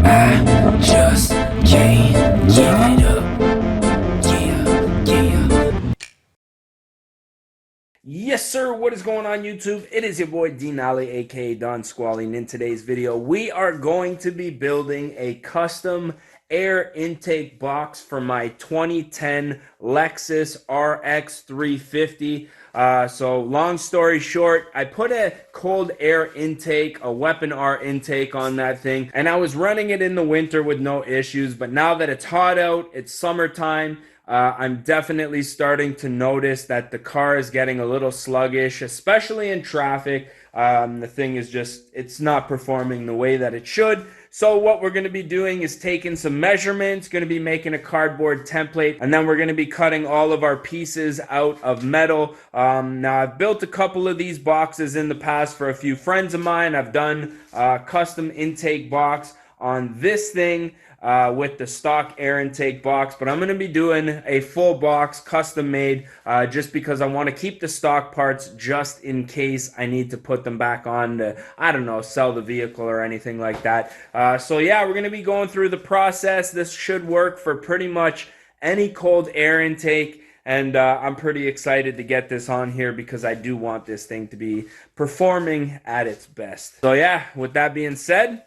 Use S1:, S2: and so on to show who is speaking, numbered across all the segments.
S1: I just can't give it up. Yeah, yeah.
S2: Yes, sir. What is going on, YouTube? It is your boy Denali, aka Don Squally, and in today's video, we are going to be building a custom air intake box for my 2010 Lexus RX350. So long story short, I put a cold air intake, a weapon R intake on that thing, and I was running it in the winter with no issues. But now that it's hot out, it's summertime, I'm definitely starting to notice that the car is getting a little sluggish, especially in traffic. The thing is just, it's not performing the way that it should. So what we're going to be doing is taking some measurements, going to be making a cardboard template, and then we're going to be cutting all of our pieces out of metal. Now, I've built a couple of these boxes in the past for a few friends of mine. I've done a custom intake box on this thing with the stock air intake box, but I'm going to be doing a full box custom made just because I want to keep the stock parts just in case I need to put them back on to, I don't know, sell the vehicle or anything like that. So yeah, we're going to be going through the process. This should work for pretty much any cold air intake. And I'm pretty excited to get this on here because I do want this thing to be performing at its best. So yeah, with that being said,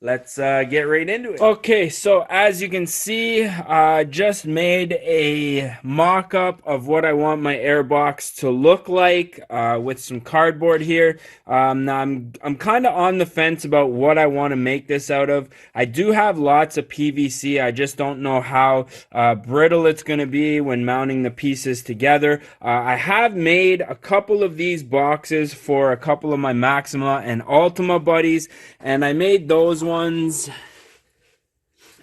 S2: let's get right into it. Okay, so as you can see, I just made a mock-up of what I want my airbox to look like with some cardboard here. Now I'm kind of on the fence about what I want to make this out of. I do have lots of PVC. I just don't know how brittle it's going to be when mounting the pieces together. I have made a couple of these boxes for a couple of my Maxima and Ultima buddies, and I made those ones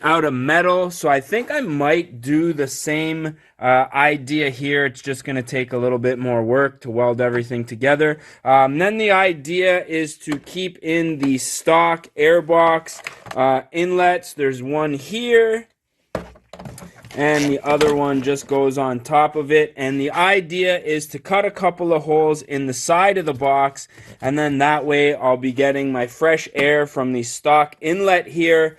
S2: out of metal, so I think I might do the same idea here. It's just going to take a little bit more work to weld everything together. Then the idea is to keep in the stock airbox inlets. There's one here, and the other one just goes on top of it. And the idea is to cut a couple of holes in the side of the box, and then that way I'll be getting my fresh air from the stock inlet here.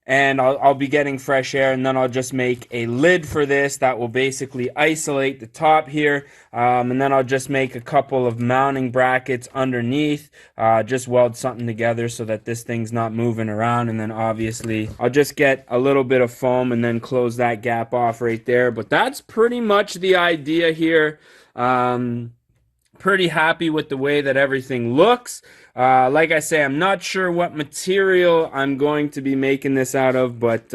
S2: And I'll be getting fresh air, and then I'll just make a lid for this that will basically isolate the top here, and then I'll just make a couple of mounting brackets underneath, just weld something together so that this thing's not moving around, and then obviously I'll just get a little bit of foam and then close that gap off right there. But that's pretty much the idea here. Pretty happy with the way that everything looks. Like I say, I'm not sure what material I'm going to be making this out of, but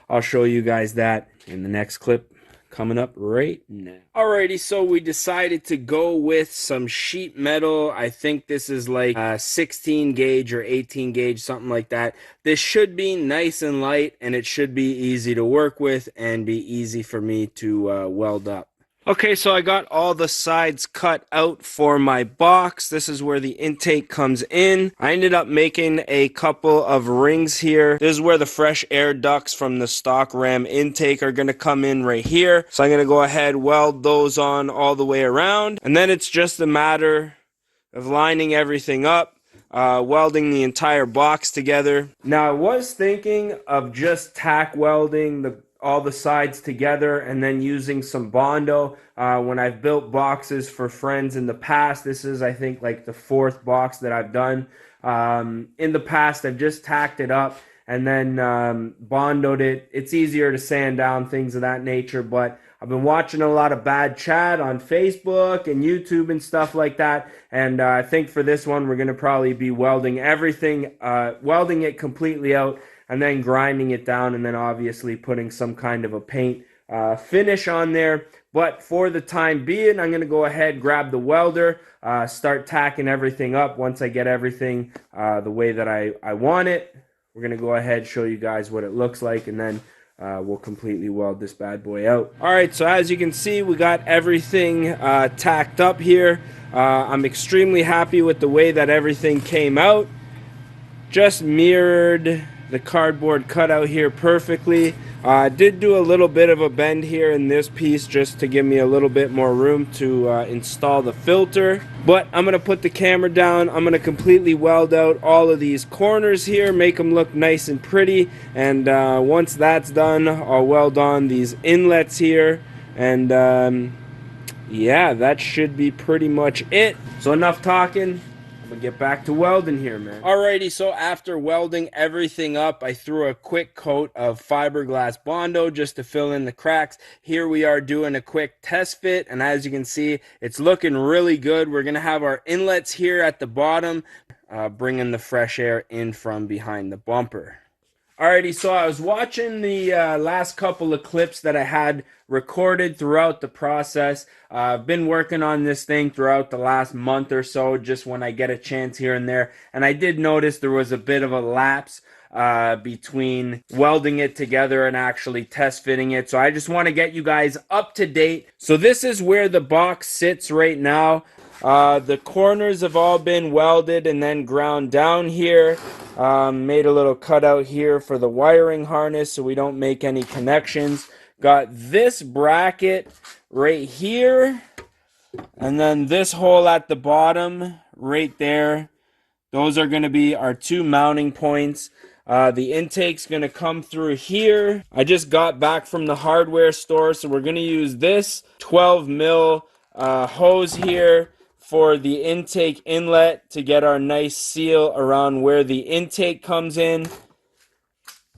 S2: I'll show you guys that in the next clip coming up right now. Alrighty, so we decided to go with some sheet metal. I think this is like 16 gauge or 18 gauge, something like that. This should be nice and light, and it should be easy to work with and be easy for me to weld up. Okay, so I got all the sides cut out for my box. This is where the intake comes in. I ended up making a couple of rings here. This is where the fresh air ducts from the stock ram intake are going to come in right here. So I'm going to go ahead, weld those on all the way around. And then it's just a matter of lining everything up. Welding the entire box together. Now I was thinking of just tack welding all the sides together and then using some Bondo. When I've built boxes for friends in the past, this is I think like the 4th box that I've done. In the past I've just tacked it up and then Bondoed it. It's easier to sand down, things of that nature, but I've been watching a lot of bad chat on Facebook and YouTube and stuff like that, and I think for this one we're going to probably be welding everything, welding it completely out, and then grinding it down, and then obviously putting some kind of a paint finish on there. But for the time being, I'm going to go ahead, grab the welder, start tacking everything up. Once I get everything the way that I want it, we're going to go ahead, show you guys what it looks like, and then we'll completely weld this bad boy out. Alright, so as you can see, we got everything tacked up here. I'm extremely happy with the way that everything came out. Just mirrored the cardboard cutout here perfectly. I did do a little bit of a bend here in this piece just to give me a little bit more room to install the filter. But I'm going to put the camera down. I'm going to completely weld out all of these corners here, make them look nice and pretty. And once that's done, I'll weld on these inlets here. And yeah, that should be pretty much it. So enough talking. I'm gonna get back to welding here, man. Alrighty, so after welding everything up, I threw a quick coat of fiberglass Bondo just to fill in the cracks. Here we are doing a quick test fit, and as you can see, it's looking really good. We're gonna have our inlets here at the bottom, bringing the fresh air in from behind the bumper. Alrighty, so I was watching the last couple of clips that I had recorded throughout the process. I've been working on this thing throughout the last month or so, just when I get a chance here and there. And I did notice there was a bit of a lapse between welding it together and actually test fitting it. So I just want to get you guys up to date. So this is where the box sits right now. The corners have all been welded and then ground down here. Made a little cutout here for the wiring harness so we don't make any connections. Got this bracket right here, and then this hole at the bottom right there. Those are going to be our two mounting points. The intake's going to come through here. I just got back from the hardware store, so we're going to use this 12 mil hose here for the intake inlet to get our nice seal around where the intake comes in.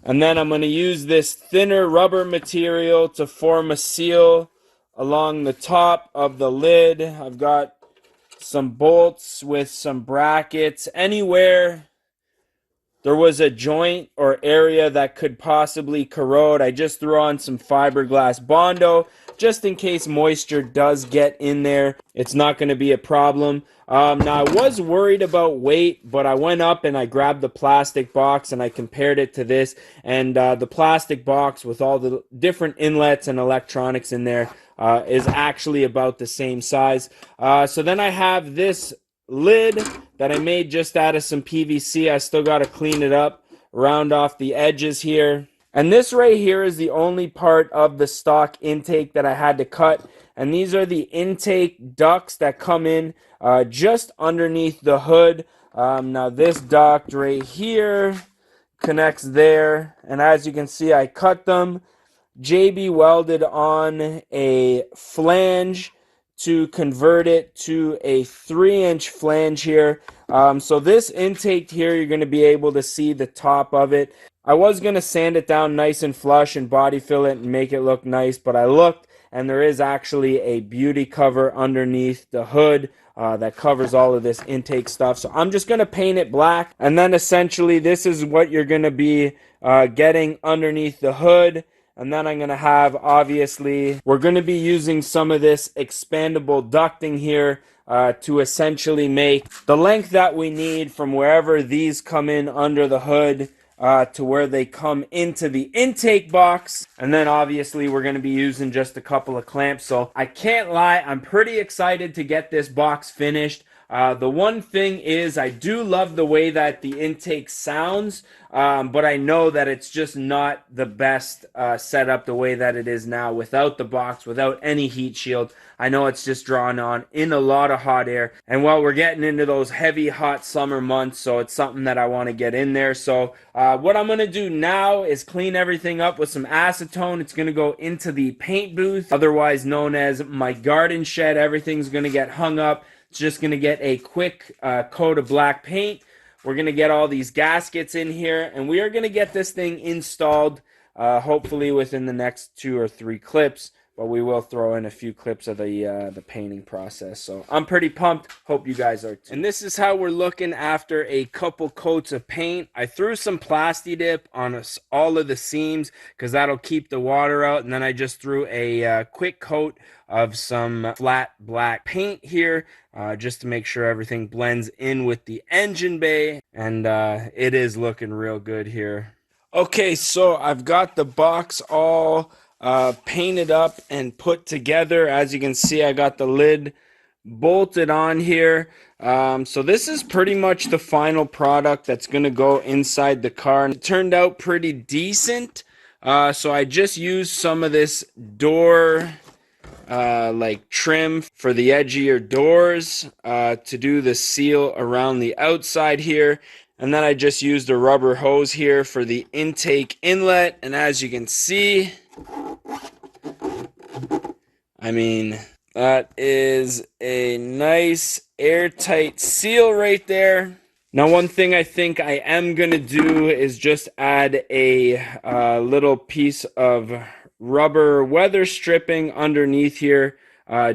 S2: And then I'm going to use this thinner rubber material to form a seal along the top of the lid. I've got some bolts with some brackets. Anywhere there was a joint or area that could possibly corrode, I just threw on some fiberglass Bondo just in case moisture does get in there. It's not going to be a problem. Now, I was worried about weight, but I went up and I grabbed the plastic box and I compared it to this. And the plastic box with all the different inlets and electronics in there is actually about the same size. So then I have this lid that I made just out of some PVC. I still got to clean it up, round off the edges here. And this right here is the only part of the stock intake that I had to cut. And these are the intake ducts that come in just underneath the hood. Now this duct right here connects there. And as you can see, I cut them. JB welded on a flange to convert it to a 3-inch flange here. So this intake here, you're going to be able to see the top of it. I was going to sand it down nice and flush and body fill it and make it look nice, but I looked and there is actually a beauty cover underneath the hood that covers all of this intake stuff. So I'm just going to paint it black, and then essentially this is what you're going to be getting underneath the hood. And then I'm going to have, obviously, we're going to be using some of this expandable ducting here to essentially make the length that we need from wherever these come in under the hood to where they come into the intake box. And then obviously we're going to be using just a couple of clamps. So I can't lie, I'm pretty excited to get this box finished. The one thing is I do love the way that the intake sounds, but I know that it's just not the best setup the way that it is now without the box, without any heat shield. I know it's just drawn on in a lot of hot air. And while we're getting into those heavy hot summer months, so it's something that I want to get in there. So what I'm going to do now is clean everything up with some acetone. It's going to go into the paint booth, otherwise known as my garden shed. Everything's going to get hung up. It's just going to get a quick coat of black paint. We're going to get all these gaskets in here, and we are going to get this thing installed hopefully within the next 2 or 3 clips. But we will throw in a few clips of the painting process. So I'm pretty pumped. Hope you guys are too. And this is how we're looking after a couple coats of paint. I threw some Plasti Dip on all of the seams because that'll keep the water out. And then I just threw a quick coat of some flat black paint here just to make sure everything blends in with the engine bay. And it is looking real good here. Okay, so I've got the box all painted up and put together. As you can see, I got the lid bolted on here. So this is pretty much the final product that's going to go inside the car. And it turned out pretty decent. So I just used some of this door like trim for the edge of your doors to do the seal around the outside here. And then I just used a rubber hose here for the intake inlet. And as you can see, I mean, that is a nice airtight seal right there. Now, one thing I think I am going to do is just add a little piece of rubber weather stripping underneath here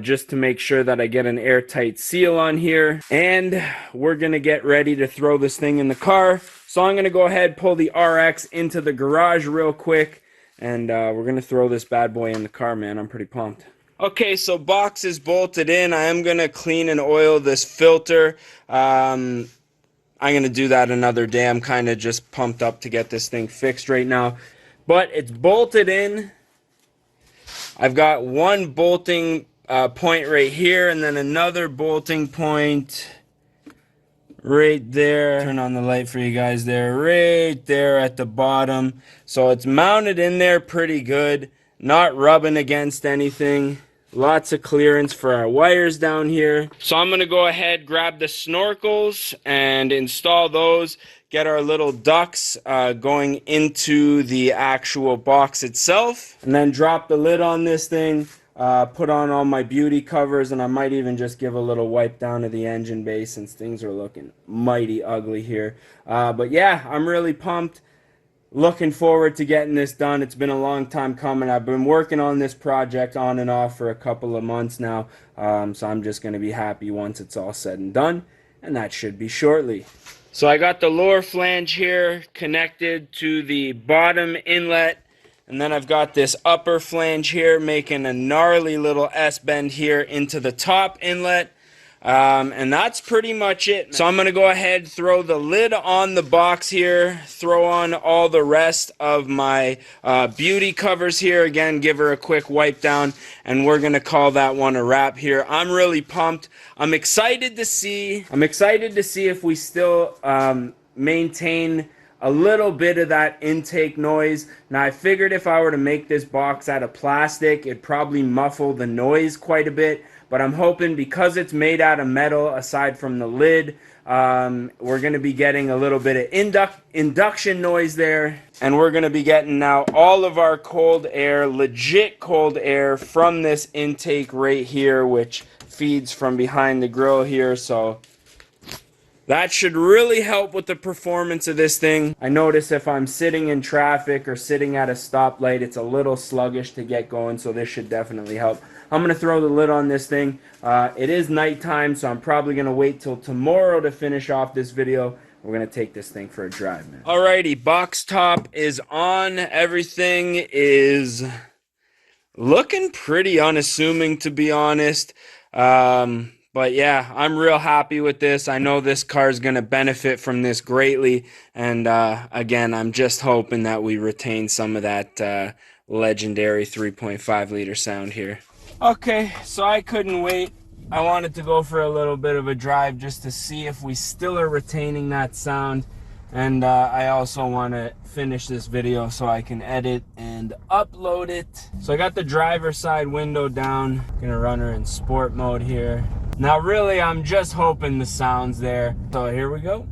S2: just to make sure that I get an airtight seal on here. And we're going to get ready to throw this thing in the car. So I'm going to go ahead, pull the RX into the garage real quick, and we're going to throw this bad boy in the car, man. I'm pretty pumped. Okay, so box is bolted in. I am going to clean and oil this filter. I'm going to do that another day. I'm kind of just pumped up to get this thing fixed right now. But it's bolted in. I've got one bolting point right here and then another bolting point right there. Turn on the light for you guys there. Right there at the bottom. So it's mounted in there pretty good. Not rubbing against anything. Lots of clearance for our wires down here. So I'm going to go ahead, grab the snorkels and install those. Get our little ducts going into the actual box itself. And then drop the lid on this thing. Put on all my beauty covers. And I might even just give a little wipe down to the engine bay since things are looking mighty ugly here. But yeah, I'm really pumped. Looking forward to getting this done. It's been a long time coming. I've been working on this project on and off for a couple of months now. So I'm just going to be happy once it's all said and done. And that should be shortly. So I got the lower flange here connected to the bottom inlet. And then I've got this upper flange here making a gnarly little S-bend here into the top inlet. And that's pretty much it. So I'm going to go ahead, throw the lid on the box here, throw on all the rest of my beauty covers here. Again, give her a quick wipe down, and we're going to call that one a wrap here. I'm really pumped. I'm excited to see if we still maintain a little bit of that intake noise. Now, I figured if I were to make this box out of plastic, it'd probably muffle the noise quite a bit. But I'm hoping because it's made out of metal, aside from the lid, we're going to be getting a little bit of induction noise there. And we're going to be getting now all of our cold air, legit cold air, from this intake right here, which feeds from behind the grill here. So that should really help with the performance of this thing. I notice if I'm sitting in traffic or sitting at a stoplight, it's a little sluggish to get going, so this should definitely help. I'm going to throw the lid on this thing. It is nighttime, so I'm probably going to wait till tomorrow to finish off this video. We're going to take this thing for a drive, man. Alrighty, box top is on. Everything is looking pretty unassuming, to be honest. But yeah, I'm real happy with this. I know this car is going to benefit from this greatly. And again, I'm just hoping that we retain some of that legendary 3.5 liter sound here. Okay, so I couldn't wait. I wanted to go for a little bit of a drive just to see if we still are retaining that sound. And I also want to finish this video so I can edit and upload it. So I got the driver's side window down. Gonna run her in sport mode here. Now really, I'm just hoping the sound's there. So here we go.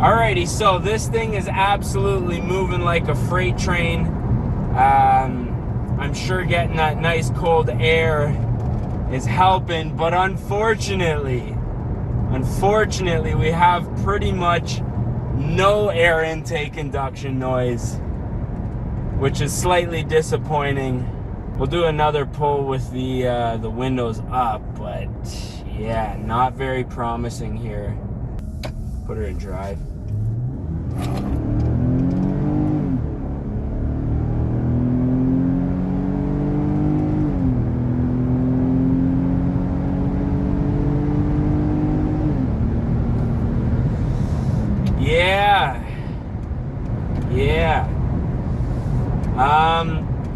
S2: Alrighty, so this thing is absolutely moving like a freight train. I'm sure getting that nice cold air is helping, but unfortunately, we have pretty much no air intake induction noise, which is slightly disappointing. We'll do another pull with the windows up, but yeah, not very promising here. Put her in drive. Yeah.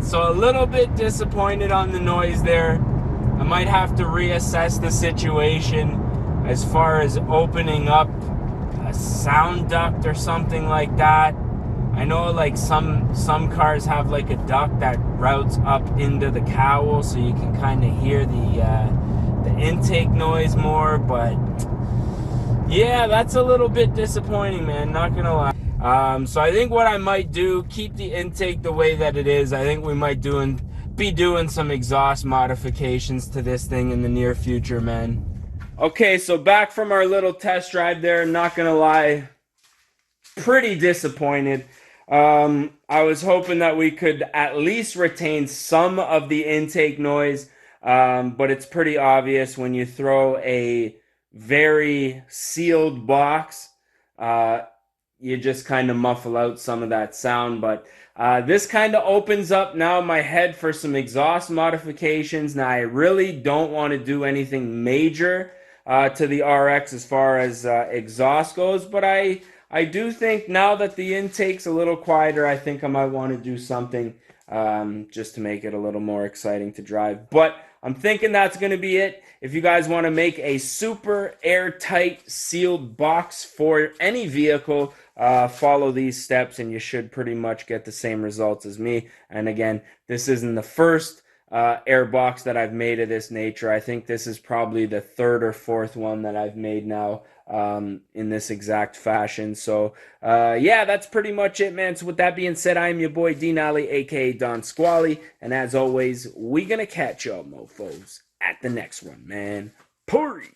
S2: So a little bit disappointed on the noise there. I might have to reassess the situation as far as opening up a sound duct or something like that. I know like some cars have like a duct that routes up into the cowl so you can kind of hear the intake noise more, but yeah, that's a little bit disappointing, man, not gonna lie. So I think what I might do, keep the intake the way that it is. I think we might be doing some exhaust modifications to this thing in the near future, man. Okay, so back from our little test drive there, not gonna lie, pretty disappointed. I was hoping that we could at least retain some of the intake noise, but it's pretty obvious when you throw a very sealed box, you just kind of muffle out some of that sound. But this kind of opens up now my head for some exhaust modifications. Now, I really don't want to do anything major to the RX as far as exhaust goes, but I do think now that the intake's a little quieter, I think I might want to do something just to make it a little more exciting to drive. But I'm thinking that's going to be it. If you guys want to make a super airtight sealed box for any vehicle, follow these steps and you should pretty much get the same results as me. And again, this isn't the first air box that I've made of this nature. I think this is probably the third or fourth one that I've made now in this exact fashion. So yeah, that's pretty much it, man. So with that being said, I am your boy D Nolly, aka Don Squally, and as always, we gonna catch y'all mofos at the next one, man. Puri.